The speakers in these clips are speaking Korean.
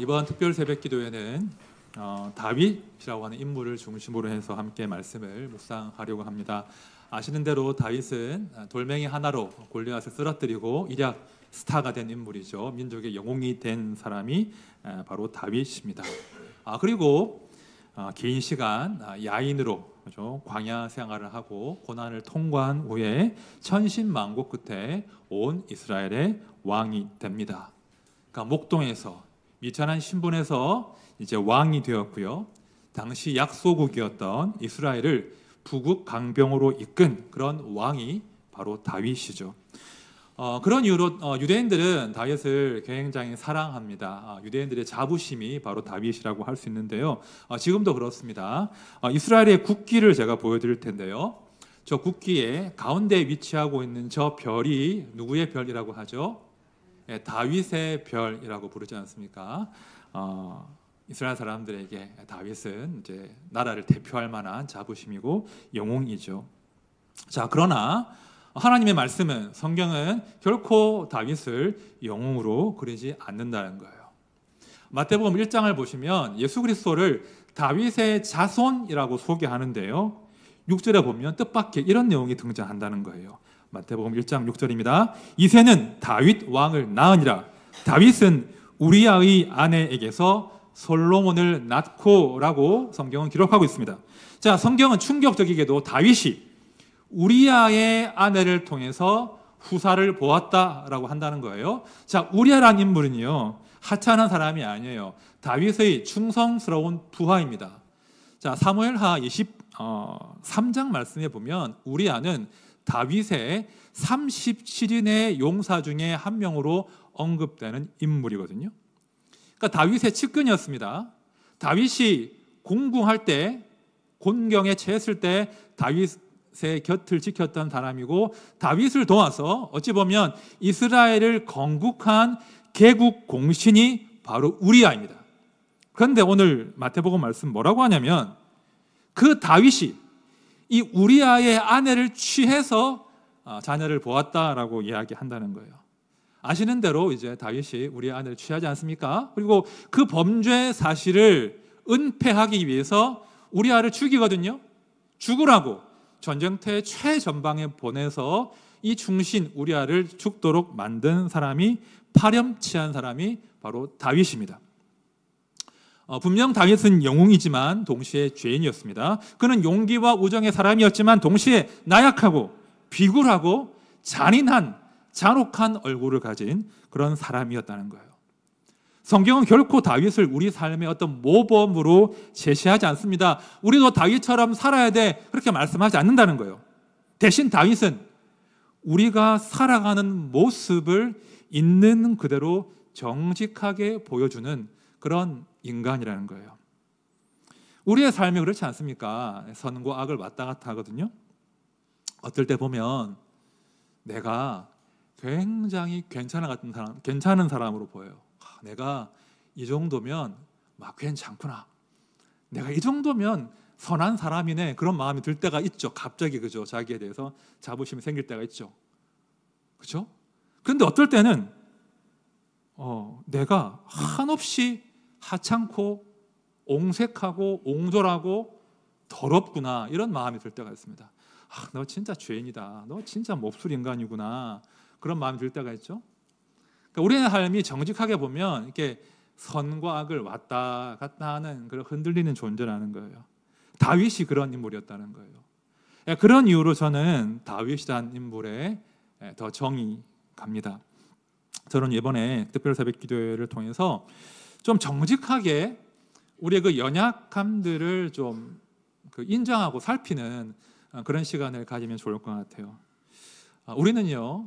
이번 특별 새벽 기도회는 다윗이라고 하는 인물을 중심으로 해서 함께 말씀을 묵상하려고 합니다. 아시는 대로 다윗은 돌멩이 하나로 골리앗을 쓰러뜨리고 이략 스타가 된 인물이죠. 민족의 영웅이 된 사람이 바로 다윗입니다. 그리고 긴 시간 야인으로 그렇죠? 광야 생활을 하고 고난을 통과한 후에 천신만고 끝에 온 이스라엘의 왕이 됩니다. 그러니까 목동에서 미천한 신분에서 이제 왕이 되었고요. 당시 약소국이었던 이스라엘을 부국 강병으로 이끈 그런 왕이 바로 다윗이죠. 그런 이유로 유대인들은 다윗을 굉장히 사랑합니다. 유대인들의 자부심이 바로 다윗이라고 할 수 있는데요. 지금도 그렇습니다. 이스라엘의 국기를 제가 보여드릴 텐데요. 저 국기의 가운데 위치하고 있는 저 별이 누구의 별이라고 하죠? 다윗의 별이라고 부르지 않습니까? 이스라엘 사람들에게 다윗은 이제 나라를 대표할 만한 자부심이고 영웅이죠. 자, 그러나 하나님의 말씀은 성경은 결코 다윗을 영웅으로 그리지 않는다는 거예요. 마태복음 1장을 보시면 예수 그리스도를 다윗의 자손이라고 소개하는데요. 6절에 보면 뜻밖의 이런 내용이 등장한다는 거예요. 마태복음 1장 6절입니다. 이새는 다윗 왕을 낳으니라. 다윗은 우리아의 아내에게서 솔로몬을 낳고라고 성경은 기록하고 있습니다. 자, 성경은 충격적이게도 다윗이 우리아의 아내를 통해서 후사를 보았다라고 한다는 거예요. 자, 우리아라는 인물은요, 하찮은 사람이 아니에요. 다윗의 충성스러운 부하입니다. 자, 사무엘하 23장 말씀에 보면 우리아는 다윗의 37인의 용사 중에 한 명으로 언급되는 인물이거든요. 그러니까 다윗의 측근이었습니다. 다윗이 공궁할 때, 곤경에 처했을 때 다윗의 곁을 지켰던 사람이고, 다윗을 도와서 어찌 보면 이스라엘을 건국한 개국 공신이 바로 우리아입니다. 그런데 오늘 마태복음 말씀 뭐라고 하냐면 그 다윗이 이 우리아의 아내를 취해서 자녀를 보았다라고 이야기한다는 거예요. 아시는 대로 이제 다윗이 우리의 아내를 취하지 않습니까? 그리고 그 범죄 사실을 은폐하기 위해서 우리아를 죽이거든요. 죽으라고 전쟁터의 최전방에 보내서 이 충신 우리아를 죽도록 만든 사람이, 파렴치한 사람이 바로 다윗입니다. 분명 다윗은 영웅이지만 동시에 죄인이었습니다. 그는 용기와 우정의 사람이었지만 동시에 나약하고 비굴하고 잔인한 잔혹한 얼굴을 가진 그런 사람이었다는 거예요. 성경은 결코 다윗을 우리 삶의 어떤 모범으로 제시하지 않습니다. 우리도 다윗처럼 살아야 돼, 그렇게 말씀하지 않는다는 거예요. 대신 다윗은 우리가 살아가는 모습을 있는 그대로 정직하게 보여주는 그런 인간이라는 거예요. 우리의 삶이 그렇지 않습니까? 선과 악을 왔다 갔다 하거든요. 어떨 때 보면 내가 굉장히 괜찮은 사람으로 보여요. 내가 이 정도면 막 괜찮구나. 내가 이 정도면 선한 사람이네. 그런 마음이 들 때가 있죠. 갑자기 그죠? 자기에 대해서 자부심이 생길 때가 있죠. 그렇죠? 그런데 어떨 때는 내가 한없이 하찮고 옹색하고 옹졸하고 더럽구나, 이런 마음이 들 때가 있습니다. 너 진짜 죄인이다. 너 진짜 몹쓸 인간이구나. 그런 마음이 들 때가 있죠. 그러니까 우리의 삶이 정직하게 보면 이렇게 선과 악을 왔다 갔다 하는 그런 흔들리는 존재라는 거예요. 다윗이 그런 인물이었다는 거예요. 그런 이유로 저는 다윗이라는 인물에 더 정이 갑니다. 저는 이번에 특별 새벽 기도회를 통해서 좀 정직하게 우리의 그 연약함들을 좀 인정하고 살피는 그런 시간을 가지면 좋을 것 같아요. 우리는요,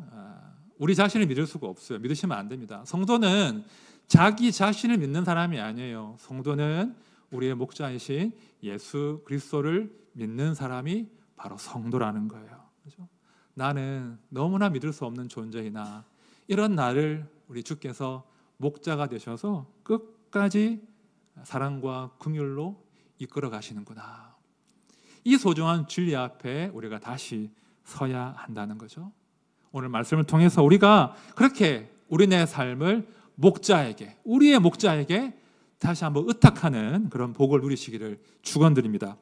우리 자신을 믿을 수가 없어요. 믿으시면 안 됩니다. 성도는 자기 자신을 믿는 사람이 아니에요. 성도는 우리의 목자이신 예수 그리스도를 믿는 사람이 바로 성도라는 거예요. 그렇죠? 나는 너무나 믿을 수 없는 존재이나 이런 나를 우리 주께서 목자가 되셔서 끝까지 사랑과 긍휼로 이끌어 가시는구나. 이 소중한 진리 앞에 우리가 다시 서야 한다는 거죠. 오늘 말씀을 통해서 우리가 그렇게 우리네 삶을 목자에게, 우리의 목자에게 다시 한번 의탁하는 그런 복을 누리시기를 축원드립니다.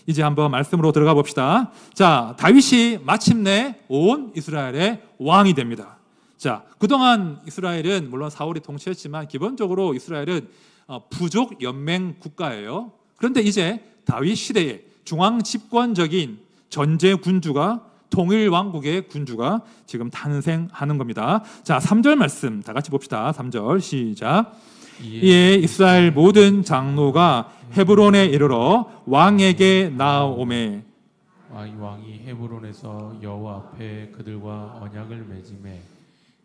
이제 한번 말씀으로 들어가 봅시다. 자, 다윗이 마침내 온 이스라엘의 왕이 됩니다. 자, 그동안 이스라엘은 물론 사울이 통치했지만 기본적으로 이스라엘은 부족 연맹 국가예요. 그런데 이제 다윗 시대에 중앙 집권적인 전제 군주가, 통일 왕국의 군주가 지금 탄생하는 겁니다. 자, 3절 말씀 다 같이 봅시다. 3절 시작. 이에 이스라엘 모든 장로가 헤브론에 이르러 왕에게 나아오매. 왕이 헤브론에서 여호와 앞에 그들과 언약을 맺음에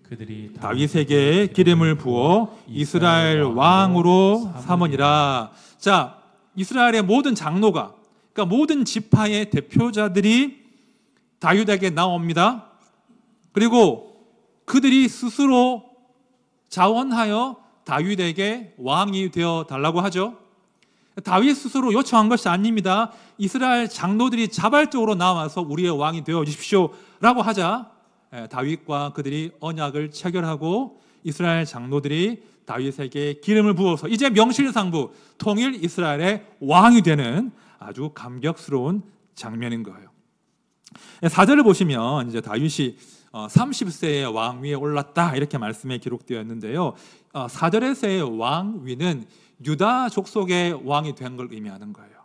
그들이 다윗에게 기름을 부어 이스라엘 왕으로 삼으니라. 자, 이스라엘의 모든 장로가, 그러니까 모든 지파의 대표자들이 다윗에게 나옵니다. 그리고 그들이 스스로 자원하여 다윗에게 왕이 되어 달라고 하죠. 다윗 스스로 요청한 것이 아닙니다. 이스라엘 장로들이 자발적으로 나와서 우리의 왕이 되어 주십시오 라고 하자 다윗과 그들이 언약을 체결하고 이스라엘 장로들이 다윗에게 기름을 부어서 이제 명실상부 통일 이스라엘의 왕이 되는 아주 감격스러운 장면인 거예요. 4절을 보시면 이제 다윗이 30세의 왕위에 올랐다 이렇게 말씀에 기록되어 있는데요. 4절에서의 왕위는 유다 족속의 왕이 된 걸 의미하는 거예요.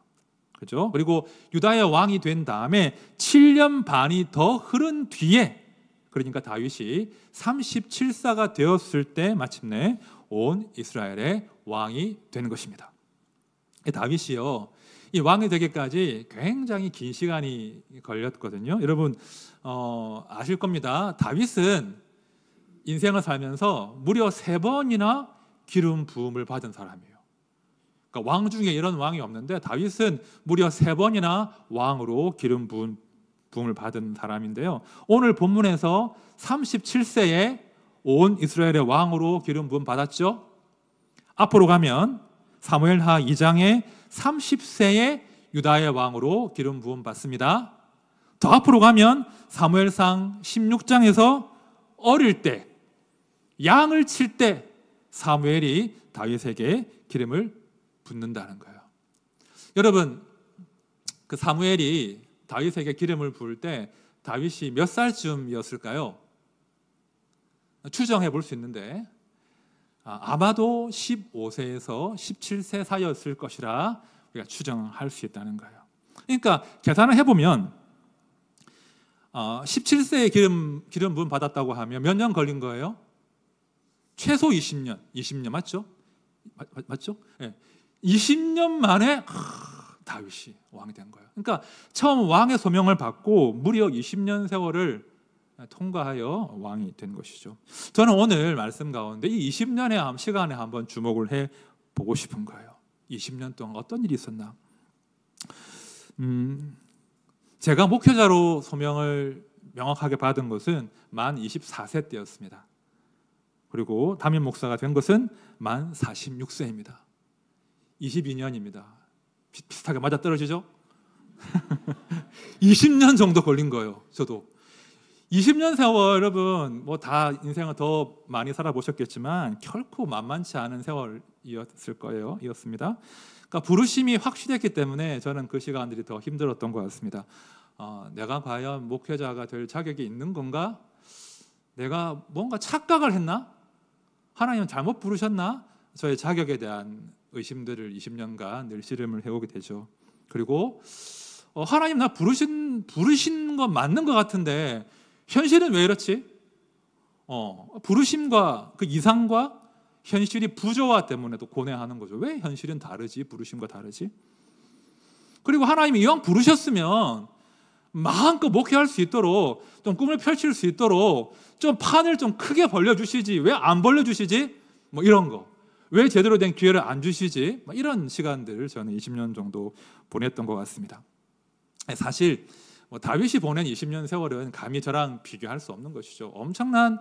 그렇죠? 그리고 유다의 왕이 된 다음에 7년 반이 더 흐른 뒤에, 그러니까 다윗이 37사가 되었을 때 마침내 온 이스라엘의 왕이 된 것입니다. 다윗이요, 이 왕이 되기까지 굉장히 긴 시간이 걸렸거든요. 여러분 아실 겁니다. 다윗은 인생을 살면서 무려 3번이나 기름 부음을 받은 사람이에요. 그러니까 왕 중에 이런 왕이 없는데 다윗은 무려 3번이나 왕으로 기름 부음을 받은 사람인데요. 오늘 본문에서 37세에 온 이스라엘의 왕으로 기름 부음 받았죠. 앞으로 가면 사무엘하 2장에 30세에 유다의 왕으로 기름 부음 받습니다. 더 앞으로 가면 사무엘상 16장에서 어릴 때, 양을 칠 때 사무엘이 다윗에게 기름을 붓는다는 거예요. 여러분, 그 사무엘이 다윗에게 기름을 부을 때 다윗이 몇 살쯤이었을까요? 추정해 볼 수 있는데 아마도 15세에서 17세 사이였을 것이라 우리가 추정할 수 있다는 거예요. 그러니까 계산을 해보면 17세에 기름 부음 받았다고 하면 몇 년 걸린 거예요? 최소 20년 맞죠? 맞죠? 네. 20년 만에 다윗이 왕이 된 거예요. 그러니까 처음 왕의 소명을 받고 무려 20년 세월을 통과하여 왕이 된 것이죠. 저는 오늘 말씀 가운데 이 20년의 시간에 한번 주목을 해보고 싶은 거예요. 20년 동안 어떤 일이 있었나? 제가 목회자로 소명을 명확하게 받은 것은 만 24세 때였습니다. 그리고 담임 목사가 된 것은 만 46세입니다. 22년입니다. 비슷하게 맞아떨어지죠? 20년 정도 걸린 거예요. 저도 20년 세월, 여러분 뭐 다 인생을 더 많이 살아보셨겠지만 결코 만만치 않은 세월이었을 거예요. 이었습니다. 그러니까 부르심이 확실했기 때문에 저는 그 시간들이 더 힘들었던 것 같습니다. 내가 과연 목회자가 될 자격이 있는 건가? 내가 뭔가 착각을 했나? 하나님은 잘못 부르셨나? 저의 자격에 대한 의심들을 20년간 늘 씨름을 해오게 되죠. 그리고 하나님 나 부르신 건 맞는 것 같은데 현실은 왜 이렇지? 부르심과 그 이상과 현실이 부조화 때문에 또 고뇌하는 거죠. 왜 현실은 다르지? 부르심과 다르지? 그리고 하나님이 이왕 부르셨으면 마음껏 목회할 수 있도록 좀 꿈을 펼칠 수 있도록 좀 판을 좀 크게 벌려주시지 왜 안 벌려주시지? 뭐 이런 거. 왜 제대로 된 기회를 안 주시지? 뭐 이런 시간들을 저는 20년 정도 보냈던 것 같습니다. 사실 다윗이 보낸 20년 세월은 감히 저랑 비교할 수 없는 것이죠. 엄청난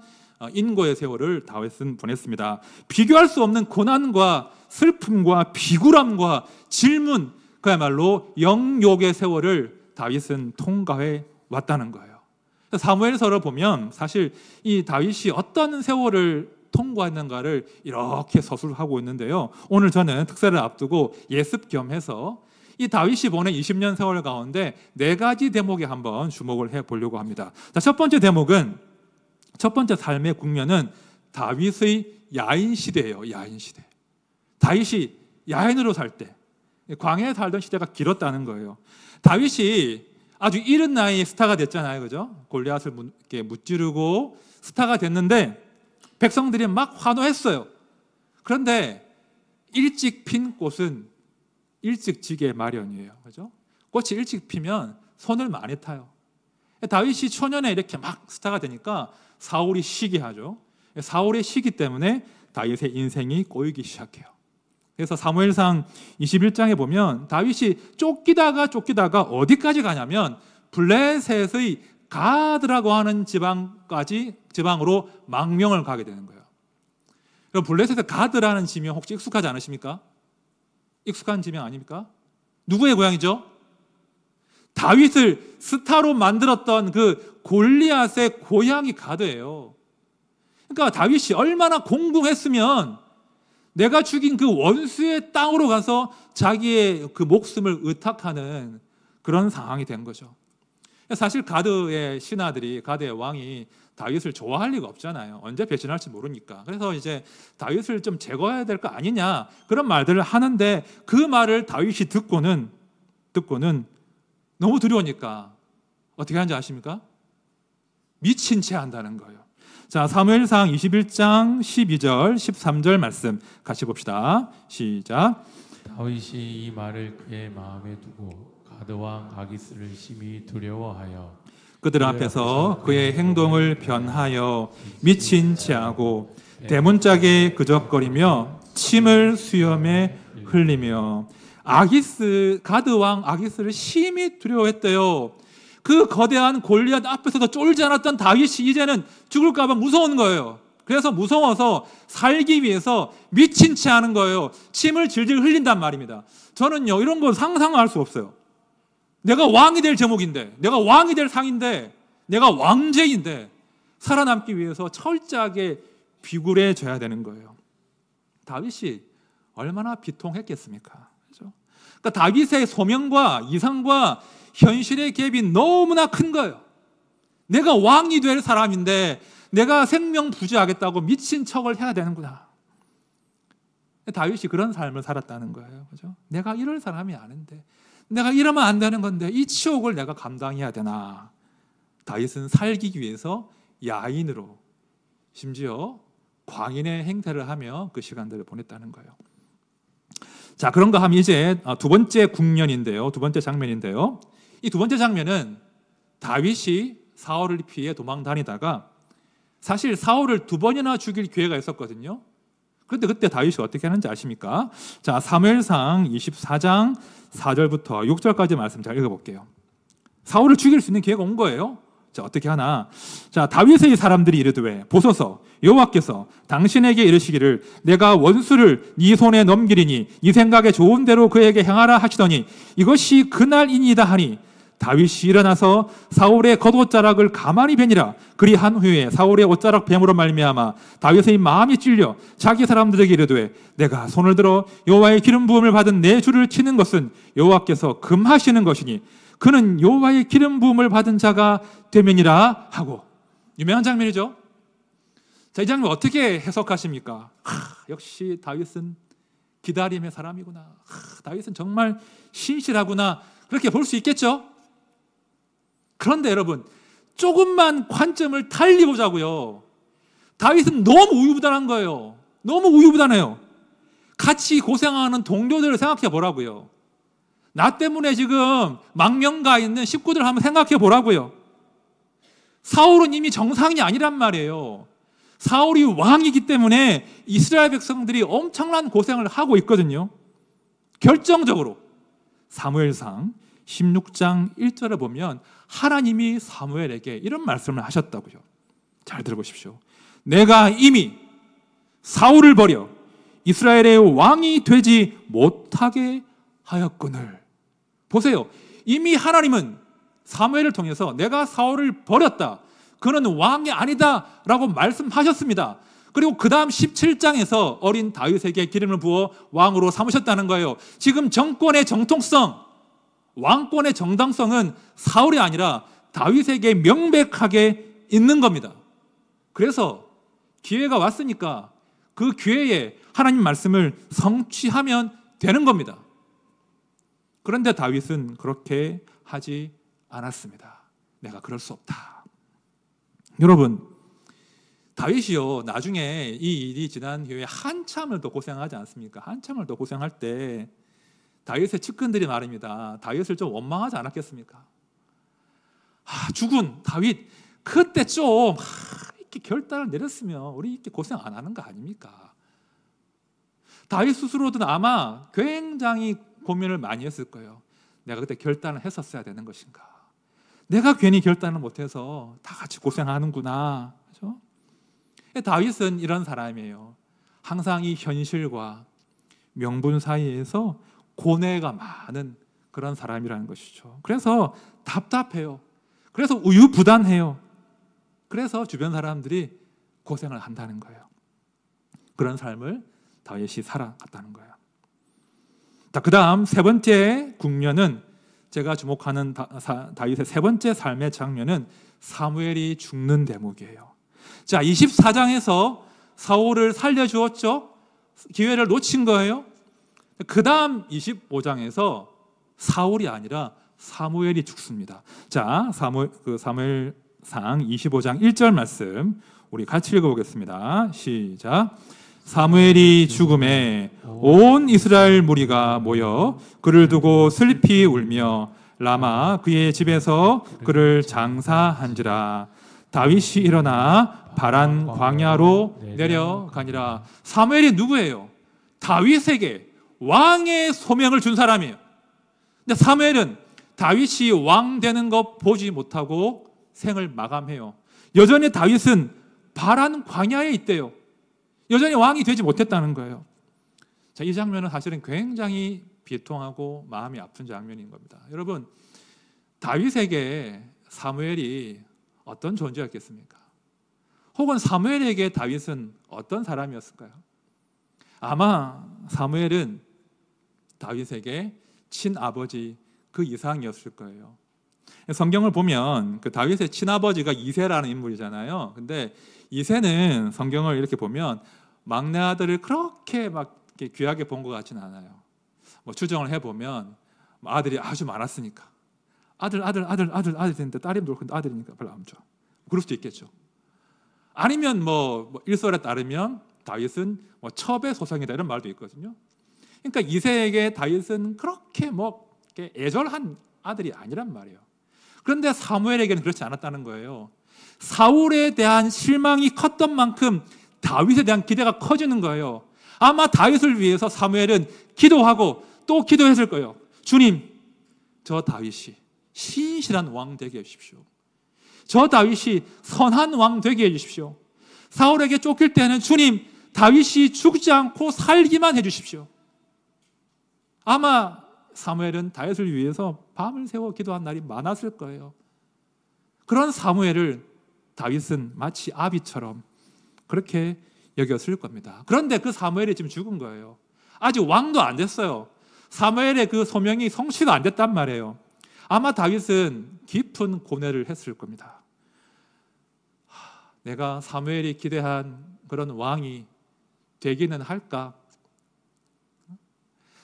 인고의 세월을 다윗은 보냈습니다. 비교할 수 없는 고난과 슬픔과 비굴함과 질문, 그야말로 영욕의 세월을 다윗은 통과해 왔다는 거예요. 사무엘서를 보면 사실 이 다윗이 어떤 세월을 통과했는가를 이렇게 서술하고 있는데요. 오늘 저는 특세를 앞두고 예습 겸해서 이 다윗이 보낸 20년 세월 가운데 4가지 대목에 한번 주목을 해보려고 합니다. 자, 첫 번째 대목은, 첫 번째 삶의 국면은 다윗의 야인 시대예요. 야인 시대. 다윗이 야인으로 살 때, 광야에 살던 시대가 길었다는 거예요. 다윗이 아주 이른 나이에 스타가 됐잖아요, 그죠? 골리앗을 이렇게 무찌르고 스타가 됐는데 백성들이 막 환호했어요. 그런데 일찍 핀 꽃은 일찍 지게 마련이에요, 그죠? 꽃이 일찍 피면 손을 많이 타요. 다윗이 초년에 이렇게 막 스타가 되니까 사울이 시기하죠. 사울의 시기 때문에 다윗의 인생이 꼬이기 시작해요. 그래서 사무엘상 21장에 보면 다윗이 쫓기다가 어디까지 가냐면 블레셋의 가드라고 하는 지방으로 망명을 가게 되는 거예요. 그럼 블레셋의 가드라는 지명 혹시 익숙하지 않으십니까? 익숙한 지명 아닙니까? 누구의 고향이죠? 다윗을 스타로 만들었던 그 골리앗의 고향이 가드예요. 그러니까 다윗이 얼마나 공공했으면 내가 죽인 그 원수의 땅으로 가서 자기의 그 목숨을 의탁하는 그런 상황이 된 거죠. 사실 가드의 신하들이, 가드의 왕이 다윗을 좋아할 리가 없잖아요. 언제 배신할지 모르니까. 그래서 이제 다윗을 좀 제거해야 될 거 아니냐, 그런 말들을 하는데 그 말을 다윗이 듣고는 너무 두려우니까 어떻게 하는지 아십니까? 미친 채 한다는 거예요. 자, 사무엘상 21장 12절 13절 말씀 같이 봅시다. 시작. 다윗이 이 말을 그의 마음에 두고 가드왕 아기스를 심히 두려워하여 그들 앞에서 그의 행동을 변하여 미친 채하고 대문짝에 그적거리며 침을 수염에 흘리며 가드왕 아기스를 심히 두려워했대요. 그 거대한 골리앗 앞에서도 쫄지 않았던 다윗이 이제는 죽을까 봐 무서운 거예요. 그래서 무서워서 살기 위해서 미친 채 하는 거예요. 침을 질질 흘린단 말입니다. 저는요, 이런 거 상상할 수 없어요. 내가 왕이 될 제목인데, 내가 왕이 될 상인데, 내가 왕제인데 살아남기 위해서 철저하게 비굴해져야 되는 거예요. 다윗이 얼마나 비통했겠습니까? 그렇죠? 그러니까 다윗의 소명과 이상과 현실의 갭이 너무나 큰 거예요. 내가 왕이 될 사람인데 내가 생명 부지하겠다고 미친 척을 해야 되는구나. 다윗이 그런 삶을 살았다는 거예요. 그죠? 내가 이럴 사람이 아닌데, 내가 이러면 안 되는 건데 이 치욕을 내가 감당해야 되나. 다윗은 살기 위해서 야인으로, 심지어 광인의 행태를 하며 그 시간들을 보냈다는 거예요. 자, 그런가 하면 이제 두 번째 국면인데요. 두 번째 장면인데요. 이 두 번째 장면은 다윗이 사울을 피해 도망 다니다가 사실 사울을 2번이나 죽일 기회가 있었거든요. 그런데 그때 다윗이 어떻게 하는지 아십니까? 자, 사무엘상 24장 4절부터 6절까지 말씀 잘 읽어볼게요. 사울을 죽일 수 있는 기회가 온 거예요. 자, 어떻게 하나? 자, 다윗의 사람들이 이르되 보소서, 여호와께서 당신에게 이르시기를 내가 원수를 네 손에 넘기리니 네 생각에 좋은 대로 그에게 행하라 하시더니 이것이 그날이니이다 하니 다윗이 일어나서 사울의 겉옷자락을 가만히 베니라. 그리한 후에 사울의 옷자락 뱀으로 말미암아 다윗의 마음이 찔려 자기 사람들에게 이르되 내가 손을 들어 여호와의 기름 부음을 받은 내 주를 치는 것은 여호와께서 금하시는 것이니 그는 여호와의 기름 부음을 받은 자가 되면이라 하고. 유명한 장면이죠. 자, 이 장면 어떻게 해석하십니까? 역시 다윗은 기다림의 사람이구나. 다윗은 정말 신실하구나. 그렇게 볼 수 있겠죠? 그런데 여러분, 조금만 관점을 달리 보자고요. 다윗은 너무 우유부단한 거예요. 너무 우유부단해요. 같이 고생하는 동료들을 생각해 보라고요. 나 때문에 지금 망명가 있는 식구들 한번 생각해 보라고요. 사울은 이미 정상이 아니란 말이에요. 사울이 왕이기 때문에 이스라엘 백성들이 엄청난 고생을 하고 있거든요. 결정적으로 사무엘상 16장 1절에 보면 하나님이 사무엘에게 이런 말씀을 하셨다고요. 잘 들어보십시오. 내가 이미 사울을 버려 이스라엘의 왕이 되지 못하게 하였거늘. 보세요. 이미 하나님은 사무엘을 통해서 내가 사울을 버렸다, 그는 왕이 아니다 라고 말씀하셨습니다. 그리고 그 다음 17장에서 어린 다윗에게 기름을 부어 왕으로 삼으셨다는 거예요. 지금 정권의 정통성, 왕권의 정당성은 사울이 아니라 다윗에게 명백하게 있는 겁니다. 그래서 기회가 왔으니까 그 기회에 하나님 말씀을 성취하면 되는 겁니다. 그런데 다윗은 그렇게 하지 않았습니다. 내가 그럴 수 없다. 여러분, 다윗이요, 나중에 이 일이 지난 후에 한참을 더 고생하지 않습니까? 한참을 더 고생할 때 다윗의 측근들이 말입니다. 다윗을 좀 원망하지 않았겠습니까? 죽은 다윗, 그때 좀 이렇게 결단을 내렸으면 우리 이렇게 고생 안 하는 거 아닙니까? 다윗 스스로도 아마 굉장히 고민을 많이 했을 거예요. 내가 그때 결단을 했었어야 되는 것인가? 내가 괜히 결단을 못해서 다 같이 고생하는구나. 그렇죠? 다윗은 이런 사람이에요. 항상 이 현실과 명분 사이에서 고뇌가 많은 그런 사람이라는 것이죠. 그래서 답답해요. 그래서 우유부단해요. 그래서 주변 사람들이 고생을 한다는 거예요. 그런 삶을 다윗이 살아갔다는 거예요. 자, 그 다음 세 번째 국면은, 제가 주목하는 다윗의 세 번째 삶의 장면은 사무엘이 죽는 대목이에요. 자, 24장에서 사울을 살려주었죠. 기회를 놓친 거예요. 그 다음 25장에서 사울이 아니라 사무엘이 죽습니다. 자, 사무엘상 25장 1절 말씀 우리 같이 읽어보겠습니다. 시작. 사무엘이 죽음에 온 이스라엘 무리가 모여 그를 두고 슬피 울며 라마 그의 집에서 그를 장사한지라. 다윗이 일어나 바란 광야로 내려가니라. 사무엘이 누구예요? 다윗에게 왕의 소명을 준 사람이에요. 근데 사무엘은 다윗이 왕 되는 것 보지 못하고 생을 마감해요. 여전히 다윗은 바란 광야에 있대요. 여전히 왕이 되지 못했다는 거예요. 자, 이 장면은 사실은 굉장히 비통하고 마음이 아픈 장면인 겁니다. 여러분, 다윗에게 사무엘이 어떤 존재였겠습니까? 혹은 사무엘에게 다윗은 어떤 사람이었을까요? 아마 사무엘은 다윗에게 친아버지 그 이상이었을 거예요. 성경을 보면 그 다윗의 친아버지가 이새라는 인물이잖아요. 근데 이새는 성경을 이렇게 보면 막내 아들을 그렇게 막 이렇게 귀하게 본 것 같지는 않아요. 뭐 추정을 해보면 아들이 아주 많았으니까 아들 됐는데 딸이 놀고 아들이니까 별로 안 좋아. 그럴 수도 있겠죠. 아니면 뭐 일설에 따르면 다윗은 뭐 첩의 소생이다 이런 말도 있거든요. 그러니까 이새에게 다윗은 그렇게 뭐 이렇게 애절한 아들이 아니란 말이에요. 그런데 사무엘에게는 그렇지 않았다는 거예요. 사울에 대한 실망이 컸던 만큼 다윗에 대한 기대가 커지는 거예요. 아마 다윗을 위해서 사무엘은 기도하고 또 기도했을 거예요. 주님, 저 다윗이 신실한 왕 되게 해주십시오. 저 다윗이 선한 왕 되게 해주십시오. 사울에게 쫓길 때는 주님, 다윗이 죽지 않고 살기만 해주십시오. 아마 사무엘은 다윗을 위해서 밤을 새워 기도한 날이 많았을 거예요. 그런 사무엘을 다윗은 마치 아비처럼 그렇게 여겼을 겁니다. 그런데 그 사무엘이 지금 죽은 거예요. 아직 왕도 안 됐어요. 사무엘의 그 소명이 성취가 안 됐단 말이에요. 아마 다윗은 깊은 고뇌를 했을 겁니다. 내가 사무엘이 기대한 그런 왕이 되기는 할까?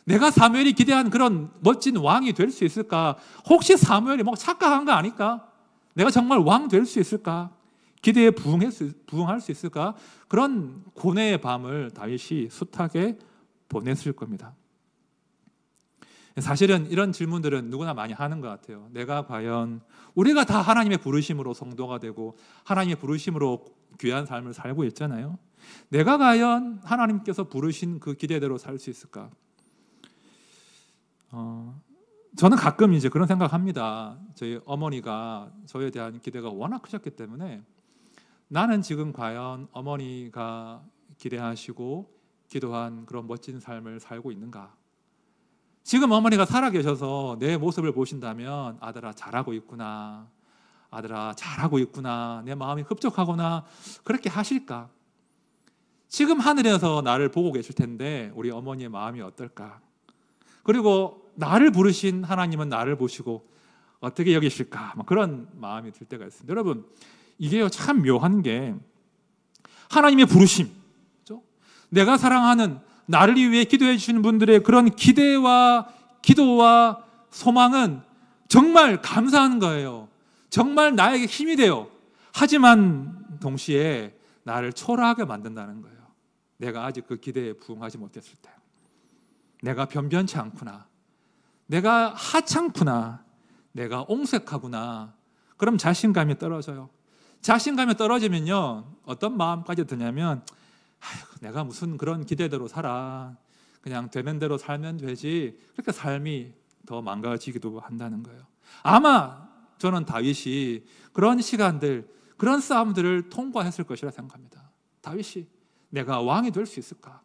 내가 사무엘이 기대한 그런 멋진 왕이 될 수 있을까? 혹시 사무엘이 뭐 착각한 거 아닐까? 내가 정말 왕 될 수 있을까? 기대에 부응할 수 있을까? 그런 고뇌의 밤을 다윗이 숱하게 보냈을 겁니다. 사실은 이런 질문들은 누구나 많이 하는 것 같아요. 내가 과연, 우리가 다 하나님의 부르심으로 성도가 되고 하나님의 부르심으로 귀한 삶을 살고 있잖아요. 내가 과연 하나님께서 부르신 그 기대대로 살 수 있을까? 저는 가끔 이제 그런 생각합니다. 저희 어머니가 저에 대한 기대가 워낙 크셨기 때문에 나는 지금 과연 어머니가 기대하시고 기도한 그런 멋진 삶을 살고 있는가? 지금 어머니가 살아계셔서 내 모습을 보신다면 아들아 잘하고 있구나, 아들아 잘하고 있구나, 내 마음이 흡족하구나 그렇게 하실까? 지금 하늘에서 나를 보고 계실 텐데 우리 어머니의 마음이 어떨까? 그리고 나를 부르신 하나님은 나를 보시고 어떻게 여기실까? 그런 마음이 들 때가 있습니다. 여러분, 이게요 참 묘한 게 하나님의 부르심, 그렇죠? 내가 사랑하는 나를 위해 기도해 주시는 분들의 그런 기대와 기도와 소망은 정말 감사한 거예요. 정말 나에게 힘이 돼요. 하지만 동시에 나를 초라하게 만든다는 거예요. 내가 아직 그 기대에 부응하지 못했을 때, 내가 변변치 않구나, 내가 하찮구나, 내가 옹색하구나. 그럼 자신감이 떨어져요. 자신감이 떨어지면요 어떤 마음까지 드냐면 내가 무슨 그런 기대대로 살아, 그냥 되는 대로 살면 되지. 그렇게 삶이 더 망가지기도 한다는 거예요. 아마 저는 다윗이 그런 시간들, 그런 싸움들을 통과했을 것이라 생각합니다. 다윗이 내가 왕이 될 수 있을까?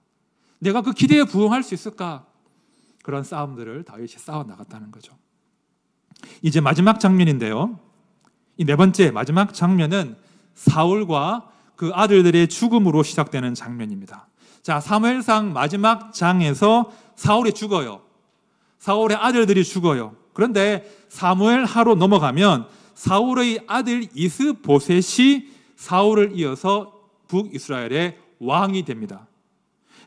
내가 그 기대에 부응할 수 있을까? 그런 싸움들을 다윗이 싸워 나갔다는 거죠. 이제 마지막 장면인데요. 이 네 번째 마지막 장면은 사울과 그 아들들의 죽음으로 시작되는 장면입니다. 자, 사무엘상 마지막 장에서 사울이 죽어요. 사울의 아들들이 죽어요. 그런데 사무엘하로 넘어가면 사울의 아들 이스보셋이 사울을 이어서 북이스라엘의 왕이 됩니다.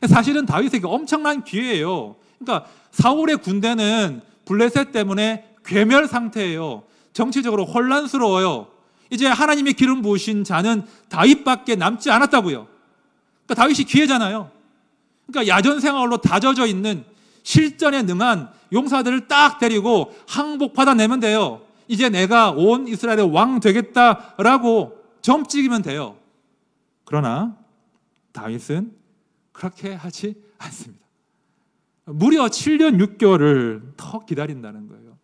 사실은 다윗에게 엄청난 기회예요. 그러니까 사울의 군대는 블레셋 때문에 괴멸 상태예요. 정치적으로 혼란스러워요. 이제 하나님의 기름 부으신 자는 다윗밖에 남지 않았다고요. 그러니까 다윗이 기회잖아요. 그러니까 야전 생활로 다져져 있는 실전에 능한 용사들을 딱 데리고 항복 받아내면 돼요. 이제 내가 온 이스라엘의 왕 되겠다라고 점찍이면 돼요. 그러나 다윗은 그렇게 하지 않습니다. 무려 7년 6개월을 더 기다린다는 거예요.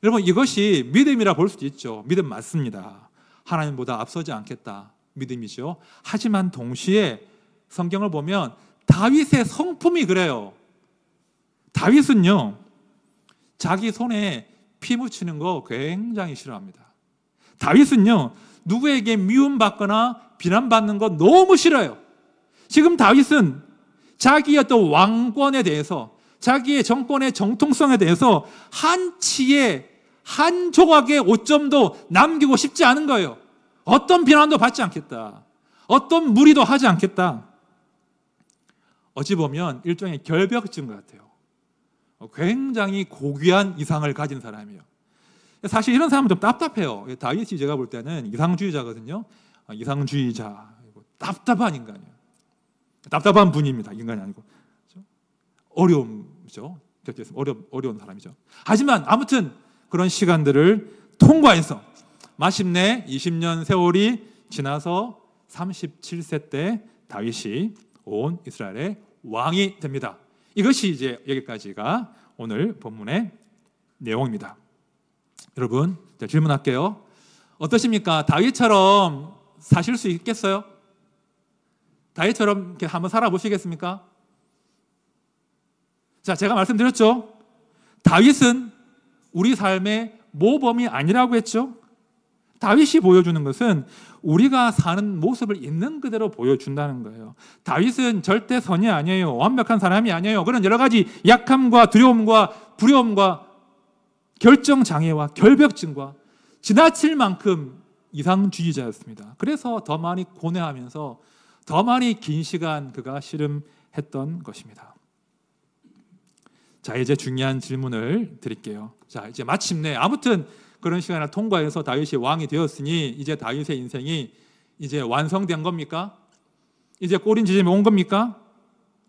여러분, 이것이 믿음이라 볼 수도 있죠. 믿음 맞습니다. 하나님보다 앞서지 않겠다, 믿음이죠. 하지만 동시에 성경을 보면 다윗의 성품이 그래요. 다윗은요 자기 손에 피 묻히는 거 굉장히 싫어합니다. 다윗은요 누구에게 미움받거나 비난받는 거 너무 싫어요. 지금 다윗은 자기의 어떤 왕권에 대해서, 자기의 정권의 정통성에 대해서 한 치의 한 조각의 오점도 남기고 싶지 않은 거예요. 어떤 비난도 받지 않겠다, 어떤 무리도 하지 않겠다. 어찌 보면 일종의 결벽증 같아요. 굉장히 고귀한 이상을 가진 사람이에요. 사실 이런 사람은 좀 답답해요. 다윗이 제가 볼 때는 이상주의자거든요. 이상주의자, 답답한 인간이에요. 답답한 분입니다. 인간이 아니고. 어려움이죠. 어려운 사람이죠. 하지만 아무튼 그런 시간들을 통과해서 마침내 20년 세월이 지나서 37세 때 다윗이 온 이스라엘의 왕이 됩니다. 이것이 이제 여기까지가 오늘 본문의 내용입니다. 여러분, 질문할게요. 어떠십니까? 다윗처럼 사실 수 있겠어요? 다윗처럼 이렇게 한번 살아보시겠습니까? 자, 제가 말씀드렸죠. 다윗은 우리 삶의 모범이 아니라고 했죠. 다윗이 보여주는 것은 우리가 사는 모습을 있는 그대로 보여준다는 거예요. 다윗은 절대 선이 아니에요. 완벽한 사람이 아니에요. 그런 여러 가지 약함과 두려움과 두려움과 결정장애와 결벽증과 지나칠 만큼 이상주의자였습니다. 그래서 더 많이 고뇌하면서 더 많이 긴 시간 그가 씨름했던 것입니다. 자, 이제 중요한 질문을 드릴게요. 자, 이제 마침내 아무튼 그런 시간을 통과해서 다윗이 왕이 되었으니 이제 다윗의 인생이 이제 완성된 겁니까? 이제 꼬린 지점이 온 겁니까?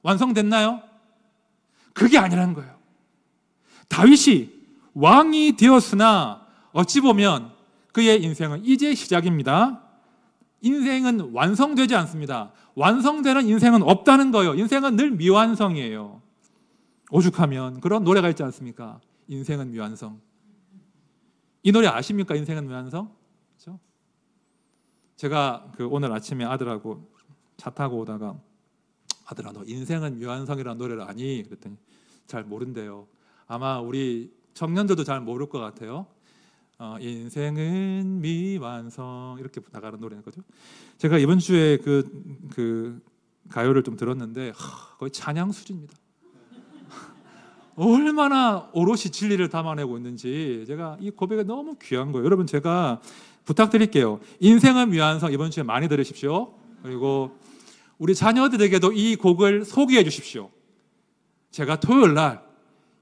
완성됐나요? 그게 아니라는 거예요. 다윗이 왕이 되었으나 어찌 보면 그의 인생은 이제 시작입니다. 인생은 완성되지 않습니다. 완성되는 인생은 없다는 거예요. 인생은 늘 미완성이에요. 오죽하면 그런 노래가 있지 않습니까? 인생은 미완성. 이 노래 아십니까? 인생은 미완성? 그렇죠? 제가 오늘 아침에 아들하고 차 타고 오다가 아들아, 너 인생은 미완성이라는 노래를 아니? 그랬더니 잘 모른대요. 아마 우리 청년들도 잘 모를 것 같아요. 인생은 미완성 이렇게 나가는 노래는 거죠. 제가 이번 주에 그 가요를 좀 들었는데 거의 찬양 수준입니다. 얼마나 오롯이 진리를 담아내고 있는지 제가 이 고백이 너무 귀한 거예요. 여러분 제가 부탁드릴게요. 인생은 미완성 이번 주에 많이 들으십시오. 그리고 우리 자녀들에게도 이 곡을 소개해 주십시오. 제가 토요일 날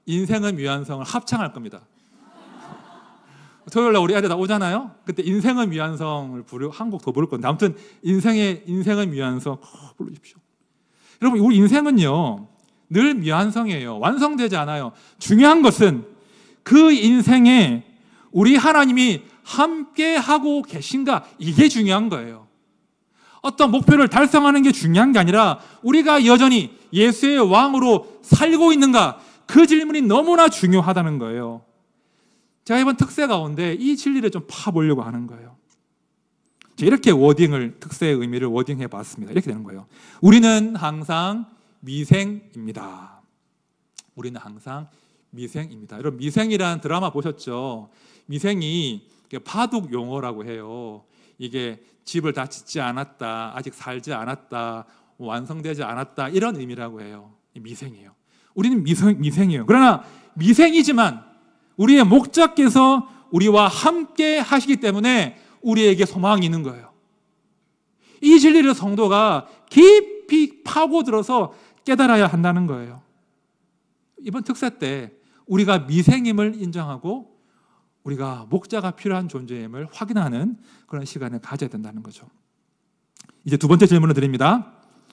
인생은 미완성을 합창할 겁니다. 토요일 날 우리 애들 다 오잖아요. 그때 인생은 미완성을 한 곡 더 부를 건데 아무튼 인생은 미완성 부르십시오. 여러분 우리 인생은요 늘 미완성이에요. 완성되지 않아요. 중요한 것은 그 인생에 우리 하나님이 함께 하고 계신가 이게 중요한 거예요. 어떤 목표를 달성하는 게 중요한 게 아니라 우리가 여전히 예수의 왕으로 살고 있는가 그 질문이 너무나 중요하다는 거예요. 제가 이번 특세 가운데 이 진리를 좀 파보려고 하는 거예요. 이렇게 특세의 의미를 워딩해 봤습니다. 이렇게 되는 거예요. 우리는 항상 미생입니다. 우리는 항상 미생입니다. 여러분 미생이라는 드라마 보셨죠? 미생이 바둑 용어라고 해요. 이게 집을 다 짓지 않았다, 아직 살지 않았다, 완성되지 않았다 이런 의미라고 해요. 미생이에요. 우리는 미생이에요. 그러나 미생이지만 우리의 목자께서 우리와 함께 하시기 때문에 우리에게 소망이 있는 거예요. 이 진리를 성도가 깊이 파고들어서 깨달아야 한다는 거예요. 이번 특세 때 우리가 미생임을 인정하고 우리가 목자가 필요한 존재임을 확인하는 그런 시간을 가져야 된다는 거죠. 이제 두 번째 질문을 드립니다.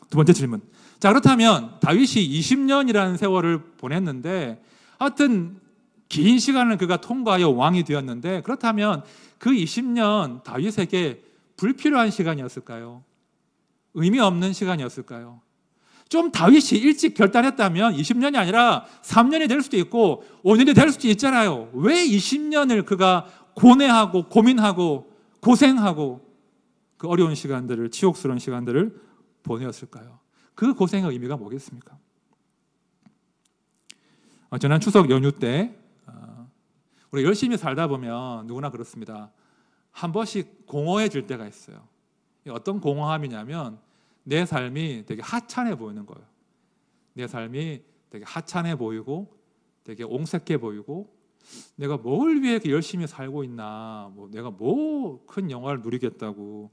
두 번째 질문. 자, 그렇다면 다윗이 20년이라는 세월을 보냈는데 하여튼 긴 시간을 그가 통과하여 왕이 되었는데 그렇다면 그 20년 다윗에게 불필요한 시간이었을까요? 의미 없는 시간이었을까요? 좀 다윗이 일찍 결단했다면 20년이 아니라 3년이 될 수도 있고 5년이 될 수도 있잖아요. 왜 20년을 그가 고뇌하고 고민하고 고생하고 그 어려운 시간들을 치욕스러운 시간들을 보내었을까요? 그 고생의 의미가 뭐겠습니까? 지난 추석 연휴 때 우리 열심히 살다 보면 누구나 그렇습니다. 한 번씩 공허해질 때가 있어요. 어떤 공허함이냐면 내 삶이 되게 하찮아 보이는 거예요. 내 삶이 되게 하찮아 보이고 되게 옹색해 보이고 내가 뭘 위해 이렇게 열심히 살고 있나, 내가 뭐 큰 영화를 누리겠다고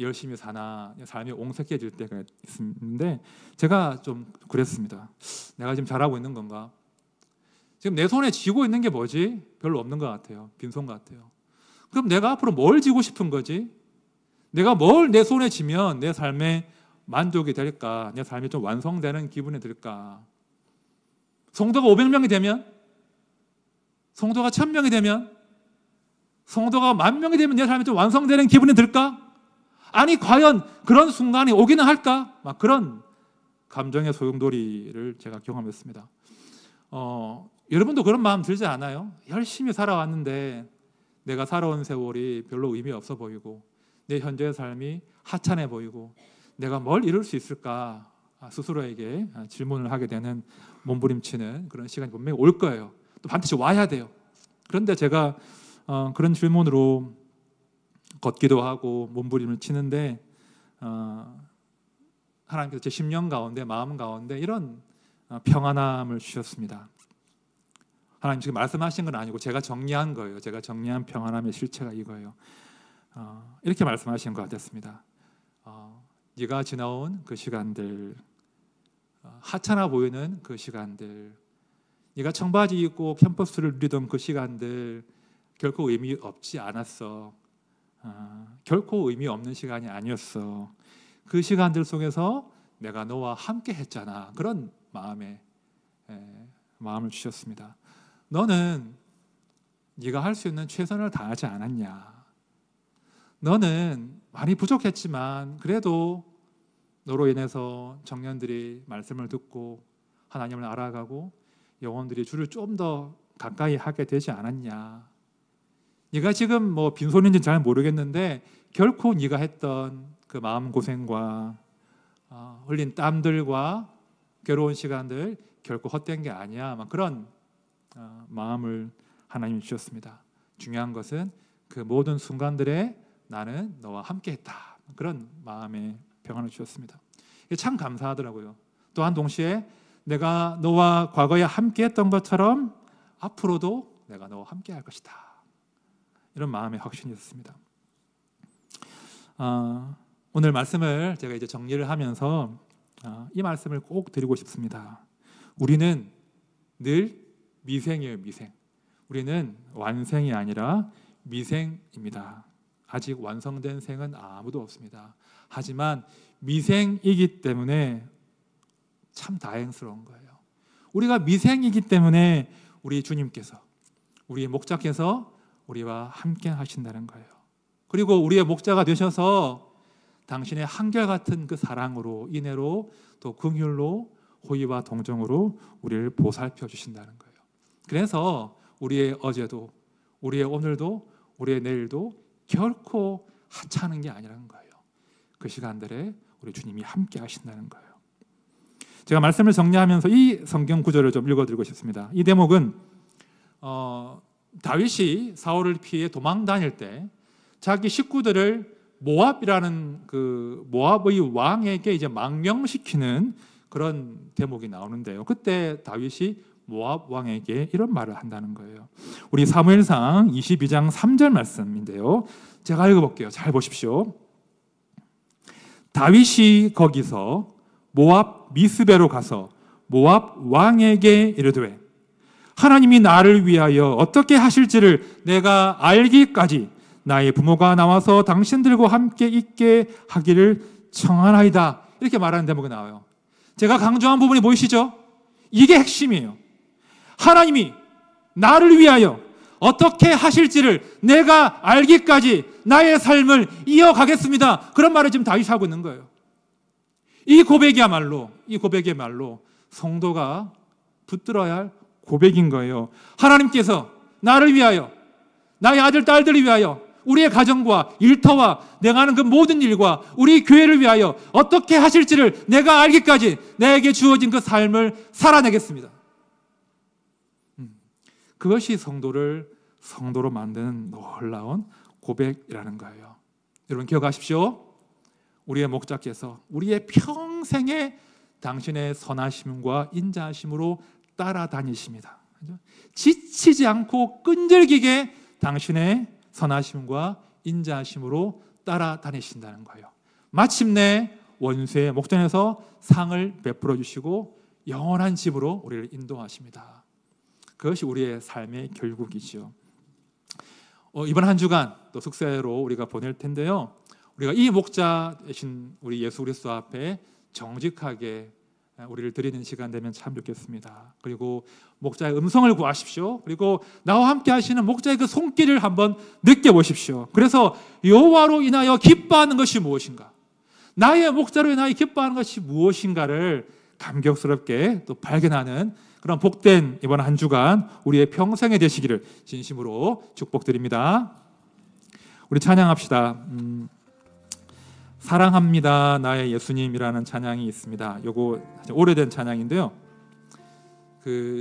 열심히 사나, 삶이 옹색해질 때가 있는데 제가 좀 그랬습니다. 내가 지금 잘하고 있는 건가? 지금 내 손에 쥐고 있는 게 뭐지? 별로 없는 것 같아요. 빈손 같아요. 그럼 내가 앞으로 뭘 쥐고 싶은 거지? 내가 뭘 내 손에 쥐면 내 삶에 만족이 될까? 내 삶이 좀 완성되는 기분이 들까? 성도가 500명이 되면? 성도가 1000명이 되면? 성도가 10,000명이 되면 내 삶이 좀 완성되는 기분이 들까? 아니 과연 그런 순간이 오기는 할까? 막 그런 감정의 소용돌이를 제가 경험했습니다. 여러분도 그런 마음 들지 않아요? 열심히 살아왔는데 내가 살아온 세월이 별로 의미 없어 보이고 내 현재의 삶이 하찮아 보이고 내가 뭘 이룰 수 있을까 스스로에게 질문을 하게 되는 몸부림치는 그런 시간이 분명히 올 거예요. 또 반드시 와야 돼요. 그런데 제가 그런 질문으로 걷기도 하고 몸부림을 치는데 하나님께서 제 심령 가운데 마음 가운데 이런 평안함을 주셨습니다. 하나님 지금 말씀하신 건 아니고 제가 정리한 거예요. 제가 정리한 평안함의 실체가 이거예요. 이렇게 말씀하신 것 같았습니다. 네가 지나온 그 시간들, 하찮아 보이는 그 시간들, 네가 청바지 입고 캠퍼스를 누리던 그 시간들 결코 의미 없지 않았어. 결코 의미 없는 시간이 아니었어. 그 시간들 속에서 내가 너와 함께 했잖아. 그런 마음을 주셨습니다. 너는 네가 할 수 있는 최선을 다하지 않았냐. 너는 많이 부족했지만 그래도 너로 인해서 청년들이 말씀을 듣고 하나님을 알아가고 영혼들이 주를 좀 더 가까이 하게 되지 않았냐. 네가 지금 빈손인지는 잘 모르겠는데 결코 네가 했던 그 마음고생과 흘린 땀들과 괴로운 시간들 결코 헛된 게 아니야. 막 그런 마음을 하나님이 주셨습니다. 중요한 것은 그 모든 순간들에 나는 너와 함께했다. 그런 마음의 평안을 주셨습니다. 이게 참 감사하더라고요. 또한 동시에 내가 너와 과거에 함께했던 것처럼 앞으로도 내가 너와 함께할 것이다. 이런 마음의 확신이 있었습니다. 오늘 말씀을 제가 이제 정리를 하면서 이 말씀을 꼭 드리고 싶습니다. 우리는 늘 미생이에요, 미생. 우리는 완생이 아니라 미생입니다. 아직 완성된 생은 아무도 없습니다. 하지만 미생이기 때문에 참 다행스러운 거예요. 우리가 미생이기 때문에 우리 주님께서, 우리 목자께서 우리와 함께 하신다는 거예요. 그리고 우리의 목자가 되셔서 당신의 한결같은 그 사랑으로, 인애로, 또 긍휼로, 호의와 동정으로 우리를 보살펴 주신다는 거예요. 그래서 우리의 어제도, 우리의 오늘도, 우리의 내일도 결코 하찮은 게 아니라는 거예요. 그 시간들에 우리 주님이 함께 하신다는 거예요. 제가 말씀을 정리하면서 이 성경 구절을 좀 읽어드리고 싶습니다. 이 대목은 다윗이 사울을 피해 도망 다닐 때 자기 식구들을 모압이라는 그 모압의 왕에게 이제 망명시키는 그런 대목이 나오는데요. 그때 다윗이 모압 왕에게 이런 말을 한다는 거예요. 우리 사무엘상 22장 3절 말씀인데요. 제가 읽어볼게요. 잘 보십시오. 다윗이 거기서 모압 미스베로 가서 모압 왕에게 이르되 하나님이 나를 위하여 어떻게 하실지를 내가 알기까지 나의 부모가 나와서 당신들과 함께 있게 하기를 청하나이다. 이렇게 말하는 대목이 나와요. 제가 강조한 부분이 보이시죠? 이게 핵심이에요. 하나님이 나를 위하여 어떻게 하실지를 내가 알기까지 나의 삶을 이어가겠습니다. 그런 말을 지금 다윗이 하고 있는 거예요. 이 고백이야말로 성도가 붙들어야 할 고백인 거예요. 하나님께서 나를 위하여, 나의 아들, 딸들을 위하여, 우리의 가정과 일터와 내가 하는 그 모든 일과 우리 교회를 위하여 어떻게 하실지를 내가 알기까지 내게 주어진 그 삶을 살아내겠습니다. 그것이 성도로 만드는 놀라운 고백이라는 거예요. 여러분 기억하십시오. 우리의 목자께서 우리의 평생에 당신의 선하심과 인자하심으로 따라다니십니다. 지치지 않고 끈질기게 당신의 선하심과 인자하심으로 따라다니신다는 거예요. 마침내 원수의 목전에서 상을 베풀어 주시고 영원한 집으로 우리를 인도하십니다. 그것이 우리의 삶의 결국이지요. 이번 한 주간 또 숙세로 우리가 보낼 텐데요. 우리가 이 목자 되신 우리 예수 그리스도 앞에 정직하게 우리를 드리는 시간 되면 참 좋겠습니다. 그리고 목자의 음성을 구하십시오. 그리고 나와 함께 하시는 목자의 그 손길을 한번 느껴보십시오. 그래서 여호와로 인하여 기뻐하는 것이 무엇인가? 나의 목자로 인하여 기뻐하는 것이 무엇인가를 감격스럽게 또 발견하는 그런 복된 이번 한 주간 우리의 평생에 되시기를 진심으로 축복드립니다. 우리 찬양합시다. 사랑합니다 나의 예수님이라는 찬양이 있습니다. 요거 오래된 찬양인데요.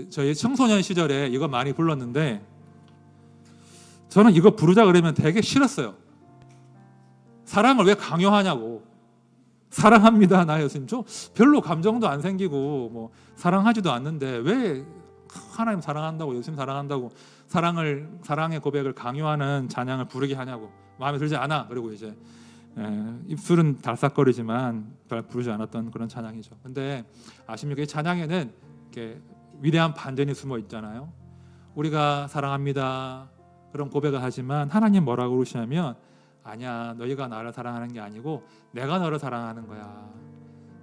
저희 청소년 시절에 이거 많이 불렀는데 저는 이거 부르자 그러면 되게 싫었어요. 사랑을 왜 강요하냐고. 사랑합니다 나의 예수님. 좀 별로 감정도 안 생기고 뭐 사랑하지도 않는데 왜 하나님 사랑한다고, 예수님 사랑한다고 사랑의 고백을 강요하는 찬양을 부르게 하냐고. 마음에 들지 않아. 그리고 이제 입술은 달싹거리지만 잘 부르지 않았던 그런 찬양이죠. 근데 아십니까? 이 찬양에는 이렇게 위대한 반전이 숨어 있잖아요. 우리가 사랑합니다 그런 고백을 하지만 하나님 뭐라고 그러시냐면 아니야, 너희가 나를 사랑하는 게 아니고 내가 너를 사랑하는 거야.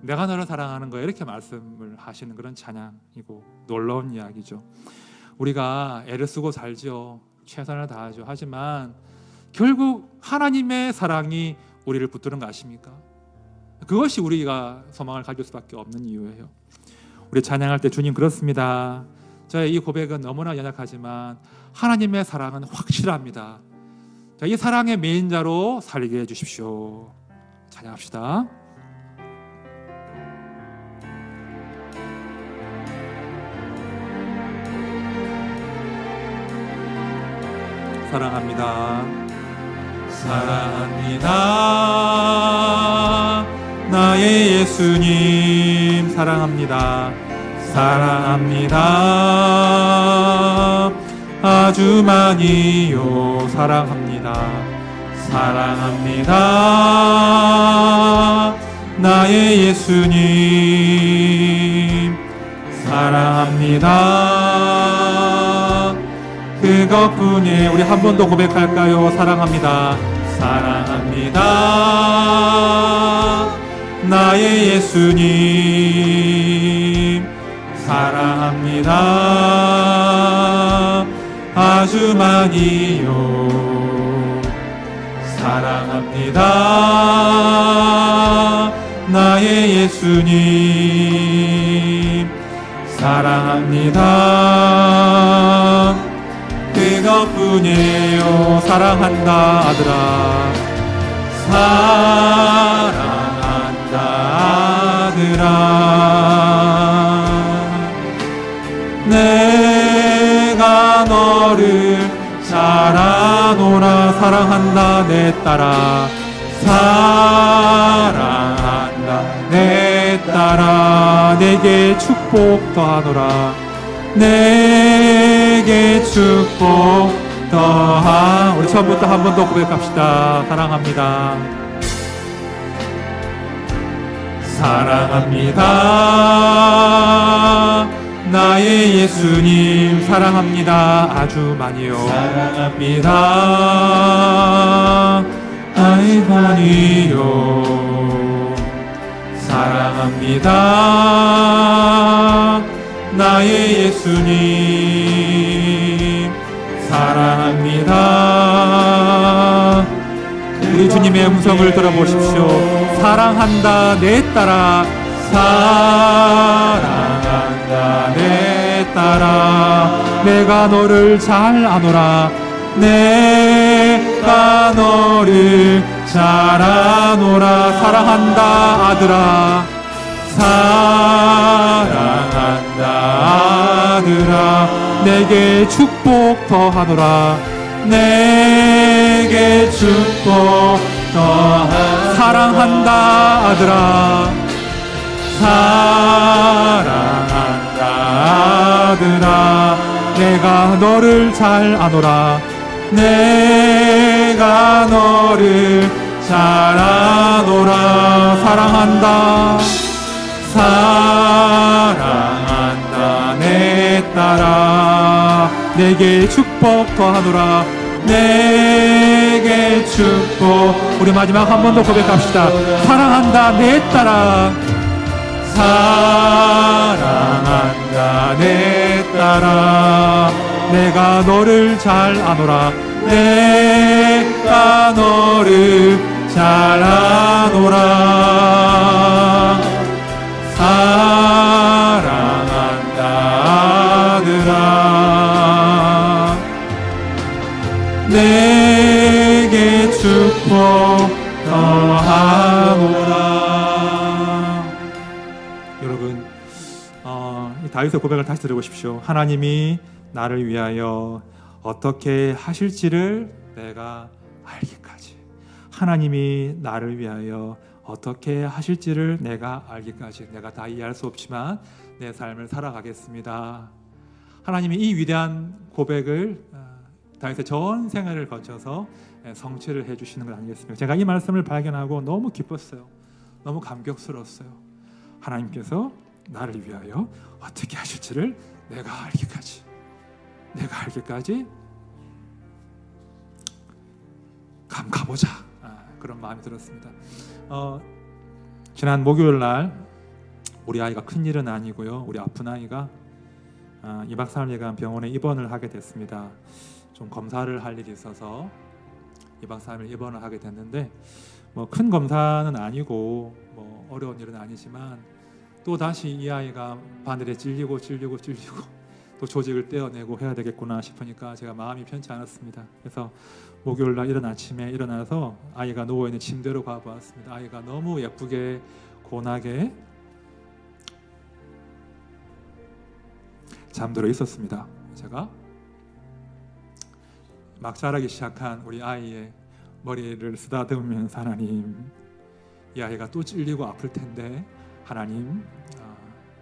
내가 너를 사랑하는 거야. 이렇게 말씀을 하시는 그런 찬양이고 놀라운 이야기죠. 우리가 애를 쓰고 살죠. 최선을 다하죠. 하지만 결국 하나님의 사랑이 우리를 붙드는 거 아십니까? 그것이 우리가 소망을 가질 수밖에 없는 이유예요. 우리 찬양할 때 주님 그렇습니다. 저의 이 고백은 너무나 연약하지만 하나님의 사랑은 확실합니다. 이 사랑의 메인자로 살게 해주십시오. 찬양합시다. 사랑합니다. 사랑합니다. 나의 예수님 사랑합니다. 사랑합니다. 아주 많이요 사랑합니다. 사랑합니다. 나의 예수님 사랑합니다. 그것뿐이에요. 우리 한 번 더 고백할까요? 사랑합니다. 사랑합니다. 나의 예수님 사랑합니다. 아주 많이요 사랑합니다. 나의 예수님 사랑합니다. 그것뿐이에요. 사랑한다 아들아. 사랑한다 아들아. 내가 너를 잘 아노라. 사랑한다 내 딸아. 사랑한다 내 딸아. 내게 축복 더하노라. 내게 축복 더하. 우리 처음부터 한 번 더 고백합시다. 사랑합니다. 사랑합니다. 나의 예수님 사랑합니다. 아주 많이요 사랑합니다. 아이 많이요 사랑합니다. 나의 예수님 사랑합니다. 우리 주님의 음성을 들어보십시오. 사랑한다 내 딸아. 사랑한다 내 딸아. 내가 너를 잘 아노라. 내가 너를 잘 아노라. 사랑한다 아들아. 사랑한다 아들아. 내게 축복 더하노라. 내게 축복 더하노라. 사랑한다 아들아. 사랑한다 아들아. 내가 너를 잘 아노라. 내가 너를 잘 아노라. 사랑한다. 사랑한다 내 딸아. 내게 축복 더하노라. 내게 축복. 우리 마지막 한 번 더 고백합시다. 사랑한다 내 딸아. 사랑한다 내 딸아. 내가 너를 잘 아노라. 내가 너를 잘 아노라. 사랑한다 아들아. 내게 축복 더하노라. 여러분, 이 다윗의 고백을 다시 들어보십시오. 하나님이 나를 위하여 어떻게 하실지를 내가 알기까지. 하나님이 나를 위하여 어떻게 하실지를 내가 알기까지. 내가 다 이해할 수 없지만 내 삶을 살아가겠습니다. 하나님이 이 위대한 고백을 다윗의 전 생애를 거쳐서 성취를 해주시는 것 아니겠습니까? 제가 이 말씀을 발견하고 너무 기뻤어요. 너무 감격스러웠어요. 하나님께서 나를 위하여 어떻게 하실지를 내가 알기까지. 내가 알기까지 가보자. 그런 마음이 들었습니다. 지난 목요일 날 우리 아이가 큰일은 아니고요. 우리 아픈 아이가 2박 3일간 병원에 입원을 하게 됐습니다. 좀 검사를 할 일이 있어서 2박 3일 입원을 하게 됐는데 뭐 큰 검사는 아니고 뭐 어려운 일은 아니지만 또 다시 이 아이가 바늘에 찔리고 또 조직을 떼어내고 해야 되겠구나 싶으니까 제가 마음이 편치 않았습니다. 그래서 목요일 날 이른 아침에 일어나서 아이가 누워있는 침대로 가보았습니다. 아이가 너무 예쁘게 고나게 잠들어 있었습니다. 제가 막 자라기 시작한 우리 아이의 머리를 쓰다듬으면서 하나님, 이 아이가 또 찔리고 아플 텐데 하나님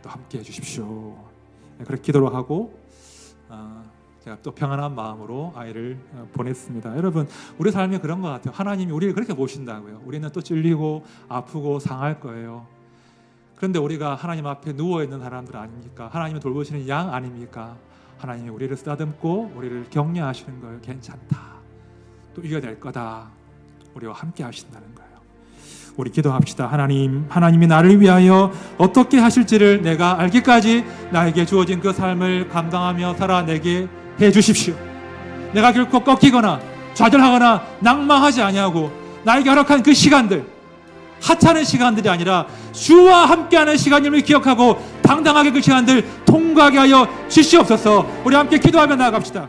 또 함께 해주십시오. 그렇게 기도를 하고 제가 또 평안한 마음으로 아이를 보냈습니다. 여러분, 우리 삶이 그런 것 같아요. 하나님이 우리를 그렇게 보신다고요. 우리는 또 찔리고 아프고 상할 거예요. 그런데 우리가 하나님 앞에 누워있는 사람들 아닙니까? 하나님이 돌보시는 양 아닙니까? 하나님이 우리를 쓰다듬고 우리를 격려하시는 거예요. 괜찮다, 또 이겨낼 거다, 우리와 함께 하신다는 거예요. 우리 기도합시다. 하나님이 나를 위하여 어떻게 하실지를 내가 알기까지 나에게 주어진 그 삶을 감당하며 살아내게 해주십시오. 내가 결코 꺾이거나 좌절하거나 낭망하지 아니하고 나에게 허락한 그 시간들, 하찮은 시간들이 아니라 주와 함께하는 시간임을 기억하고 당당하게 그 시간들 통과하게 하여 주시옵소서. 우리 함께 기도하며 나아갑시다.